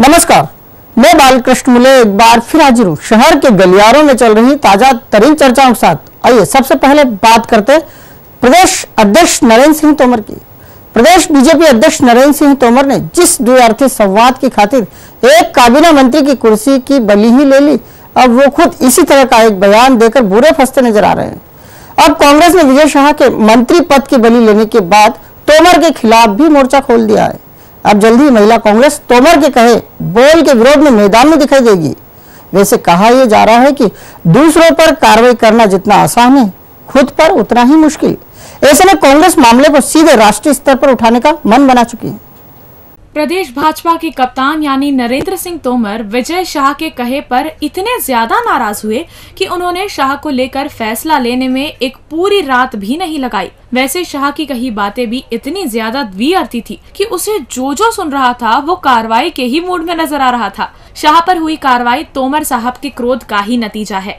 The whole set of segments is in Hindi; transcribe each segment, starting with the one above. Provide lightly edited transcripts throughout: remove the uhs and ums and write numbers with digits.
नमस्कार, मैं बालकृष्ण मुले एक बार फिर हाजिर हूँ शहर के गलियारों में चल रही ताजा तरीन चर्चाओं के साथ। आइए सबसे पहले बात करते प्रदेश अध्यक्ष नरेंद्र सिंह तोमर की। प्रदेश बीजेपी अध्यक्ष नरेंद्र सिंह तोमर ने जिस द्विअर्थी संवाद की खातिर एक काबीना मंत्री की कुर्सी की बलि ही ले ली, अब वो खुद इसी तरह का एक बयान देकर बुरे फंसते नजर आ रहे हैं। अब कांग्रेस ने विजय शाह के मंत्री पद की बलि लेने के बाद तोमर के खिलाफ भी मोर्चा खोल दिया है। अब जल्द ही महिला कांग्रेस तोमर के कहे बोल के विरोध में मैदान में दिखाई देगी। वैसे कहा यह जा रहा है कि दूसरों पर कार्रवाई करना जितना आसान है, खुद पर उतना ही मुश्किल। ऐसे में कांग्रेस मामले को सीधे राष्ट्रीय स्तर पर उठाने का मन बना चुकी है। प्रदेश भाजपा के कप्तान यानी नरेंद्र सिंह तोमर विजय शाह के कहे पर इतने ज्यादा नाराज हुए कि उन्होंने शाह को लेकर फैसला लेने में एक पूरी रात भी नहीं लगाई। वैसे शाह की कही बातें भी इतनी ज्यादा द्विअर्थी थी कि उसे जो सुन रहा था वो कार्रवाई के ही मूड में नजर आ रहा था। शाह पर हुई कार्रवाई तोमर साहब के क्रोध का ही नतीजा है,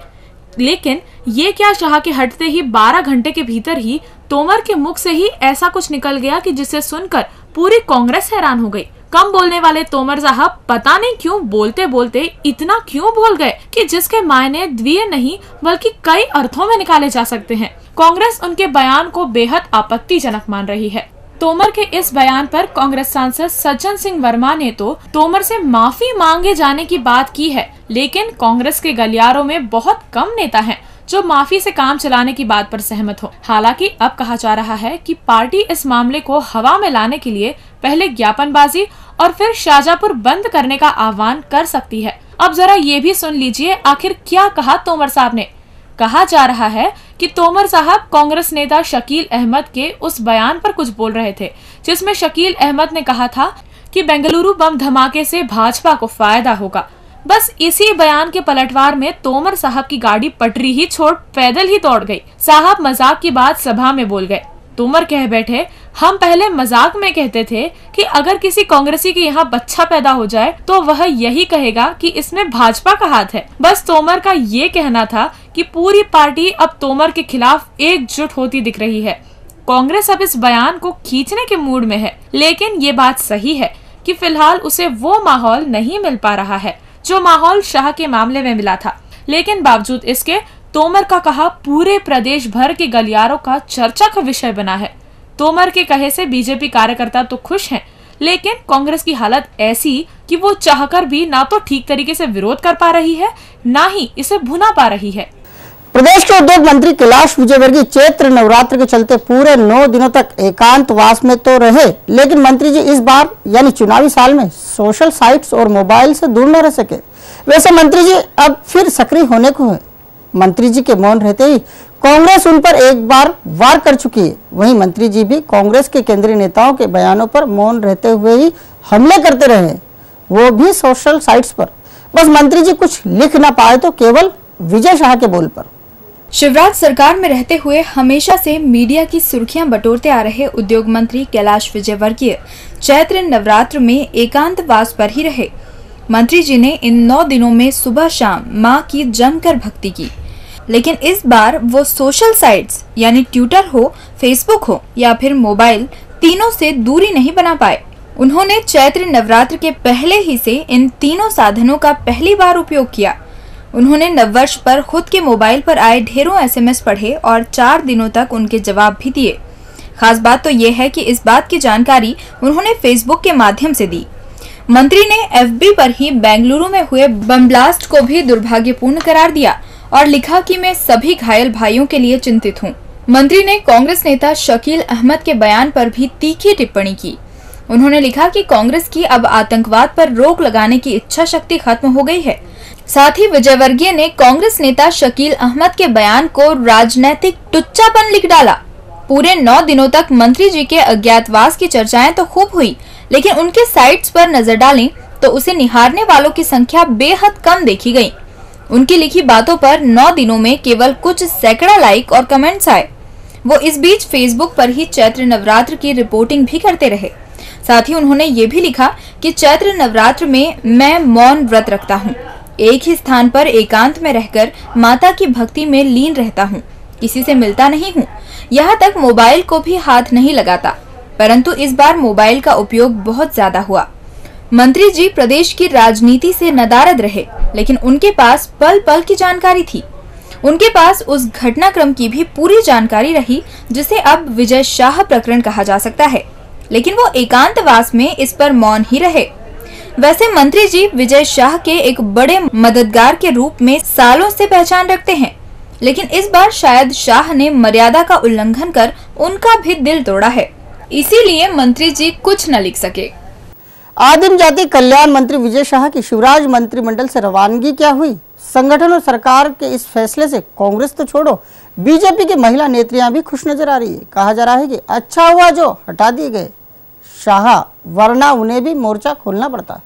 लेकिन ये क्या शाह के हटते ही 12 घंटे के भीतर ही तोमर के मुख से ही ऐसा कुछ निकल गया कि जिसे सुनकर पूरी कांग्रेस हैरान हो गई। कम बोलने वाले तोमर साहब पता नहीं क्यों बोलते बोलते इतना क्यों बोल गए कि जिसके मायने द्विय नहीं बल्कि कई अर्थों में निकाले जा सकते हैं। कांग्रेस उनके बयान को बेहद आपत्तिजनक मान रही है। तोमर के इस बयान पर कांग्रेस सांसद सज्जन सिंह वर्मा ने तो तोमर से माफी मांगे जाने की बात की है, लेकिन कांग्रेस के गलियारों में बहुत कम नेता हैं जो माफी से काम चलाने की बात पर सहमत हो। हालांकि अब कहा जा रहा है कि पार्टी इस मामले को हवा में लाने के लिए पहले ज्ञापनबाजी और फिर शाहजहांपुर बंद करने का आह्वान कर सकती है। अब जरा ये भी सुन लीजिए आखिर क्या कहा तोमर साहब ने। कहा जा रहा है कि तोमर साहब कांग्रेस नेता शकील अहमद के उस बयान पर कुछ बोल रहे थे जिसमें शकील अहमद ने कहा था कि बेंगलुरु बम धमाके से भाजपा को फायदा होगा। बस इसी बयान के पलटवार में तोमर साहब की गाड़ी पटरी ही छोड़ पैदल ही दौड़ गई। साहब मजाक की बात सभा में बोल गए। तोमर कह बैठे, हम पहले मजाक में कहते थे कि अगर किसी कांग्रेसी के यहाँ बच्चा पैदा हो जाए तो वह यही कहेगा कि इसमें भाजपा का हाथ है। बस तोमर का ये कहना था कि पूरी पार्टी अब तोमर के खिलाफ एकजुट होती दिख रही है। कांग्रेस अब इस बयान को खींचने के मूड में है, लेकिन ये बात सही है कि फिलहाल उसे वो माहौल नहीं मिल पा रहा है जो माहौल शाह के मामले में मिला था। लेकिन बावजूद इसके तोमर का कहा पूरे प्रदेश भर के गलियारों का चर्चा का विषय बना है। तोमर के कहे से बीजेपी कार्यकर्ता तो खुश हैं, लेकिन कांग्रेस की हालत ऐसी कि वो चाहकर भी ना तो ठीक तरीके से विरोध कर पा रही है, ना ही इसे भुना पा रही है। प्रदेश के उद्योग मंत्री कैलाश विजयवर्गीय चैत्र नवरात्र के चलते पूरे 9 दिनों तक एकांतवास में तो रहे, लेकिन मंत्री जी इस बार यानी चुनावी साल में सोशल साइट्स और मोबाइल से दूर न रह सके। वैसे मंत्री जी अब फिर सक्रिय होने को है। मंत्री जी के मौन रहते ही कांग्रेस उन पर एक बार वार कर चुकी है। वहीं मंत्री जी भी कांग्रेस के केंद्रीय नेताओं के बयानों पर मौन रहते हुए ही हमले करते रहे, वो भी सोशल साइट्स पर। बस मंत्री जी कुछ लिख ना पाए तो केवल विजय शाह के बोल पर। शिवराज सरकार में रहते हुए हमेशा से मीडिया की सुर्खियां बटोरते आ रहे उद्योग मंत्री कैलाश विजयवर्गीय चैत्र नवरात्र में एकांतवास पर ही रहे। मंत्री जी ने इन 9 दिनों में सुबह शाम मां की जमकर भक्ति की, लेकिन इस बार वो सोशल साइट्स यानी ट्विटर हो, फेसबुक हो या फिर मोबाइल, तीनों से दूरी नहीं बना पाए। उन्होंने चैत्र नवरात्र के पहले ही से इन तीनों साधनों का पहली बार उपयोग किया। उन्होंने नववर्ष पर खुद के मोबाइल पर आए ढेरों SMS पढ़े और 4 दिनों तक उनके जवाब भी दिए। खास बात तो ये है कि इस बात की जानकारी उन्होंने फेसबुक के माध्यम से दी। मंत्री ने FB पर ही बेंगलुरु में हुए बम ब्लास्ट को भी दुर्भाग्यपूर्ण करार दिया और लिखा कि मैं सभी घायल भाइयों के लिए चिंतित हूँ। मंत्री ने कांग्रेस नेता शकील अहमद के बयान पर भी तीखी टिप्पणी की। उन्होंने लिखा कि कांग्रेस की अब आतंकवाद पर रोक लगाने की इच्छा शक्ति खत्म हो गई है। साथ ही विजयवर्गीय ने कांग्रेस नेता शकील अहमद के बयान को राजनैतिक टुच्चापन लिख डाला। पूरे 9 दिनों तक मंत्री जी के अज्ञातवास की चर्चाएं तो खूब हुई, लेकिन उनके साइट्स पर नजर डालें तो उसे निहारने वालों की संख्या बेहद कम देखी गई। उनकी लिखी बातों पर 9 दिनों में केवल कुछ सैकड़ा लाइक और कमेंट्स आए। वो इस बीच फेसबुक पर ही चैत्र नवरात्र की रिपोर्टिंग भी करते रहे। साथ ही उन्होंने ये भी लिखा कि चैत्र नवरात्र में मैं मौन व्रत रखता हूँ, एक ही स्थान पर एकांत में रहकर माता की भक्ति में लीन रहता हूँ, किसी से मिलता नहीं हूँ, यहाँ तक मोबाइल को भी हाथ नहीं लगाता। परंतु इस बार मोबाइल का उपयोग बहुत ज्यादा हुआ। मंत्री जी प्रदेश की राजनीति से नदारद रहे, लेकिन उनके पास पल पल की जानकारी थी। उनके पास उस घटनाक्रम की भी पूरी जानकारी रही जिसे अब विजय शाह प्रकरण कहा जा सकता है, लेकिन वो एकांतवास में इस पर मौन ही रहे। वैसे मंत्री जी विजय शाह के एक बड़े मददगार के रूप में सालों से पहचान रखते हैं, लेकिन इस बार शायद शाह ने मर्यादा का उल्लंघन कर उनका भी दिल तोड़ा है, इसीलिए मंत्री जी कुछ न लिख सके। आदिम जाति कल्याण मंत्री विजय शाह की शिवराज मंत्रिमंडल से रवानगी क्या हुई? संगठन और सरकार के इस फैसले से कांग्रेस तो छोड़ो, बीजेपी की महिला नेत्रियां भी खुश नजर आ रही है। कहा जा रहा है कि अच्छा हुआ जो हटा दिए गए शाह, वरना उन्हें भी मोर्चा खोलना पड़ता।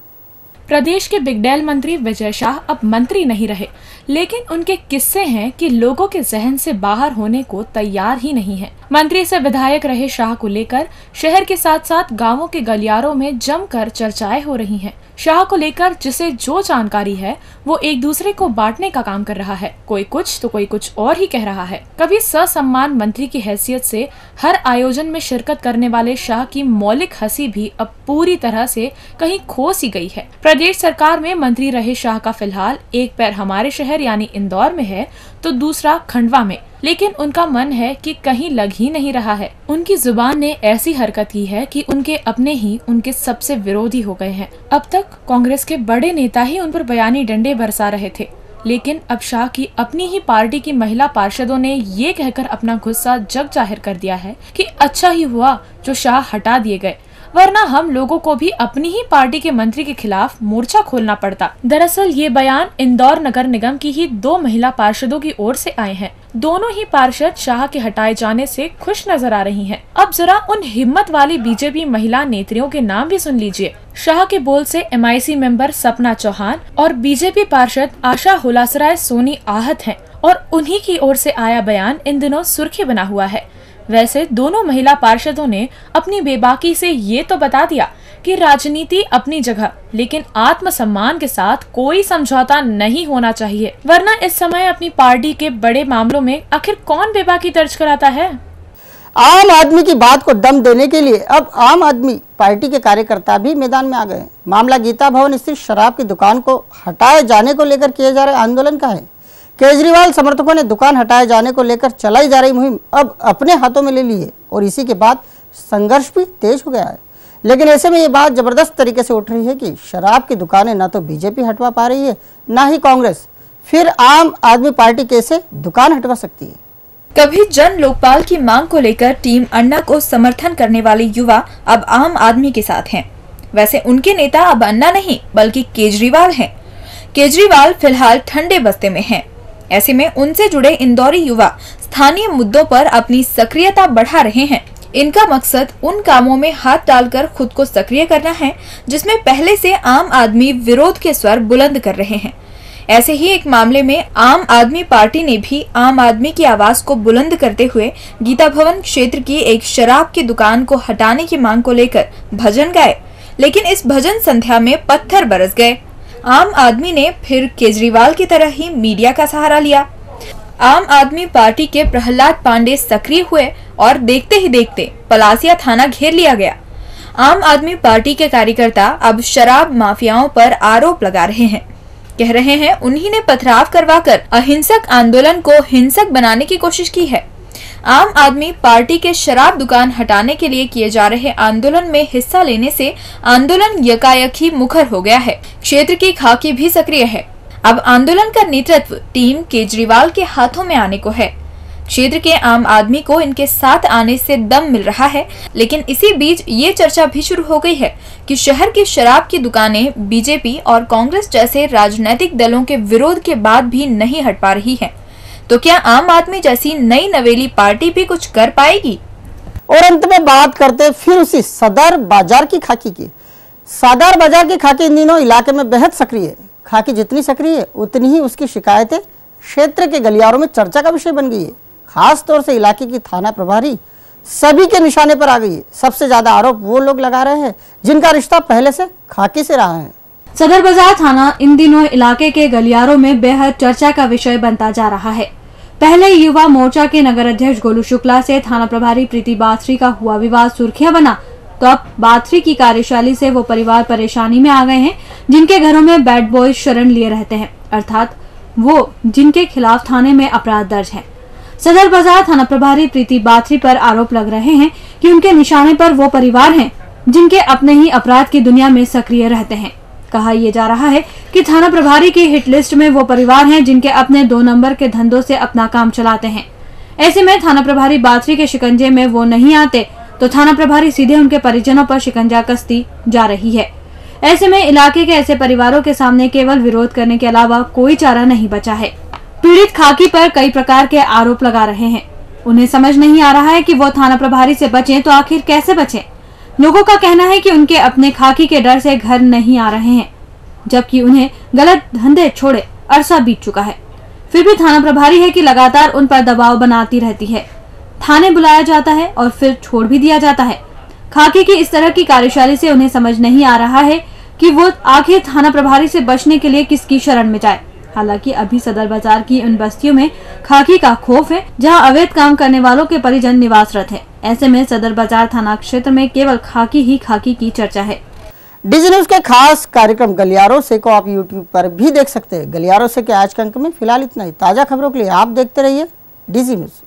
प्रदेश के बिगडेल मंत्री विजय शाह अब मंत्री नहीं रहे, लेकिन उनके किस्से हैं कि लोगों के जहन से बाहर होने को तैयार ही नहीं है। मंत्री से विधायक रहे शाह को लेकर शहर के साथ साथ गांवों के गलियारों में जमकर चर्चाएं हो रही हैं। शाह को लेकर जिसे जो जानकारी है वो एक दूसरे को बांटने का काम कर रहा है। कोई कुछ तो कोई कुछ और ही कह रहा है। कभी ससम्मान मंत्री की हैसियत से हर आयोजन में शिरकत करने वाले शाह की मौलिक हंसी भी अब पूरी तरह से कहीं खो सी गई है। प्रदेश सरकार में मंत्री रहे शाह का फिलहाल एक पैर हमारे शहर यानी इंदौर में है तो दूसरा खंडवा में, लेकिन उनका मन है कि कहीं लग ही नहीं रहा है। उनकी जुबान ने ऐसी हरकत की है कि उनके अपने ही उनके सबसे विरोधी हो गए हैं। अब तक कांग्रेस के बड़े नेता ही उन पर बयानी डंडे बरसा रहे थे, लेकिन अब शाह की अपनी ही पार्टी की महिला पार्षदों ने ये कहकर अपना गुस्सा जग जाहिर कर दिया है कि अच्छा ही हुआ जो शाह हटा दिए गए, वरना हम लोगों को भी अपनी ही पार्टी के मंत्री के खिलाफ मोर्चा खोलना पड़ता। दरअसल ये बयान इंदौर नगर निगम की ही 2 महिला पार्षदों की ओर से आए हैं। दोनों ही पार्षद शाह के हटाए जाने से खुश नजर आ रही हैं। अब जरा उन हिम्मत वाली बीजेपी महिला नेत्रियों के नाम भी सुन लीजिए। शाह के बोल से MIC मेंबर सपना चौहान और बीजेपी पार्षद आशा हुलासराय सोनी आहत हैं और उन्हीं की ओर से आया बयान इन दिनों सुर्खी बना हुआ है। वैसे दोनों महिला पार्षदों ने अपनी बेबाकी से ये तो बता दिया कि राजनीति अपनी जगह, लेकिन आत्मसम्मान के साथ कोई समझौता नहीं होना चाहिए, वरना इस समय अपनी पार्टी के बड़े मामलों में आखिर कौन बेबाकी दर्ज कराता है। आम आदमी की बात को दम देने के लिए अब आम आदमी पार्टी के कार्यकर्ता भी मैदान में आ गए। मामला गीता भवन स्थित शराब की दुकान को हटाए जाने को लेकर किए जा रहे आंदोलन का है। केजरीवाल समर्थकों ने दुकान हटाए जाने को लेकर चलाई जा रही मुहिम अब अपने हाथों में ले ली है और इसी के बाद संघर्ष भी तेज हो गया है। लेकिन ऐसे में ये बात जबरदस्त तरीके से उठ रही है कि शराब की दुकानें ना तो बीजेपी हटवा पा रही है ना ही कांग्रेस, फिर आम आदमी पार्टी कैसे दुकान हटवा सकती है। कभी जन लोकपाल की मांग को लेकर टीम अन्ना को समर्थन करने वाले युवा अब आम आदमी के साथ हैं। वैसे उनके नेता अब अन्ना नहीं बल्कि केजरीवाल हैं। केजरीवाल फिलहाल ठंडे बस्ते में हैं। ऐसे में उनसे जुड़े इंदौरी युवा स्थानीय मुद्दों पर अपनी सक्रियता बढ़ा रहे हैं। इनका मकसद उन कामों में हाथ डालकर खुद को सक्रिय करना है जिसमें पहले से आम आदमी विरोध के स्वर बुलंद कर रहे हैं। ऐसे ही एक मामले में आम आदमी पार्टी ने भी आम आदमी की आवाज को बुलंद करते हुए गीता भवन क्षेत्र की एक शराब की दुकान को हटाने की मांग को लेकर भजन गाए, लेकिन इस भजन संध्या में पत्थर बरस गए। आम आदमी ने फिर केजरीवाल की तरह ही मीडिया का सहारा लिया। आम आदमी पार्टी के प्रहलाद पांडे सक्रिय हुए और देखते ही देखते पलासिया थाना घेर लिया गया। आम आदमी पार्टी के कार्यकर्ता अब शराब माफियाओं पर आरोप लगा रहे हैं। कह रहे हैं उन्हीं ने पथराव करवाकर अहिंसक आंदोलन को हिंसक बनाने की कोशिश की है। आम आदमी पार्टी के शराब दुकान हटाने के लिए किए जा रहे आंदोलन में हिस्सा लेने से आंदोलन यकायक ही मुखर हो गया है। क्षेत्र की खाकी भी सक्रिय है। अब आंदोलन का नेतृत्व टीम केजरीवाल के हाथों में आने को है। क्षेत्र के आम आदमी को इनके साथ आने से दम मिल रहा है, लेकिन इसी बीच ये चर्चा भी शुरू हो गई है कि शहर की शराब की दुकानें बीजेपी और कांग्रेस जैसे राजनीतिक दलों के विरोध के बाद भी नहीं हट पा रही हैं। तो क्या आम आदमी जैसी नई नवेली पार्टी भी कुछ कर पाएगी? और अंत में बात करते फिर उसी सदर बाजार की खाकी की। सदर बाजार की खाकी इन दिनों इलाके में बेहद सक्रिय है। खाकी जितनी सक्रिय है उतनी ही उसकी शिकायतें क्षेत्र के गलियारों में चर्चा का विषय बन गई है। खास तौर से इलाके की थाना प्रभारी सभी के निशाने पर आ गई है। सबसे ज्यादा आरोप वो लोग लगा रहे हैं जिनका रिश्ता पहले से खाकी से रहा है। सदर बाजार थाना इन दिनों इलाके के गलियारों में बेहद चर्चा का विषय बनता जा रहा है। पहले युवा मोर्चा के नगर अध्यक्ष गोलू शुक्ला से थाना प्रभारी प्रीति बासरी का हुआ विवाद सुर्खियां बना। तो अब बाथरी की कार्यशैली से वो परिवार परेशानी में आ गए हैं जिनके घरों में बैड बॉय शरण लिए रहते हैं, अर्थात वो जिनके खिलाफ थाने में अपराध दर्ज है। सदर बाजार थाना प्रभारी प्रीति बाथरी पर आरोप लग रहे हैं कि उनके निशाने पर वो परिवार हैं जिनके अपने ही अपराध की दुनिया में सक्रिय रहते हैं। कहा यह जा रहा है कि थाना प्रभारी की हिट लिस्ट में वो परिवार हैं जिनके अपने 2 नंबर के धंधों से अपना काम चलाते हैं। ऐसे में थाना प्रभारी बाथरी के शिकंजे में वो नहीं आते तो थाना प्रभारी सीधे उनके परिजनों पर शिकंजा कसती जा रही है। ऐसे में इलाके के ऐसे परिवारों के सामने केवल विरोध करने के अलावा कोई चारा नहीं बचा है। पीड़ित खाकी पर कई प्रकार के आरोप लगा रहे हैं। उन्हें समझ नहीं आ रहा है कि वो थाना प्रभारी से बचें तो आखिर कैसे बचें। लोगों का कहना है कि उनके अपने खाकी के डर से घर नहीं आ रहे हैं, जबकि उन्हें गलत धंधे छोड़े अरसा बीत चुका है। फिर भी थाना प्रभारी है कि लगातार उन पर दबाव बनाती रहती है। थाने बुलाया जाता है और फिर छोड़ भी दिया जाता है। खाकी की इस तरह की कार्यशैली से उन्हें समझ नहीं आ रहा है कि वो आखिर थाना प्रभारी से बचने के लिए किसकी शरण में जाए। हालांकि अभी सदर बाजार की उन बस्तियों में खाकी का खौफ है जहां अवैध काम करने वालों के परिजन निवासरत हैं। ऐसे में सदर बाजार थाना क्षेत्र में केवल खाकी ही खाकी की चर्चा है। डीजी न्यूज के खास कार्यक्रम गलियारों से को आप यूट्यूब पर भी देख सकते हैं। गलियारों से के आज के अंक में फिलहाल इतना ही। ताजा खबरों के लिए आप देखते रहिए डीजी न्यूज।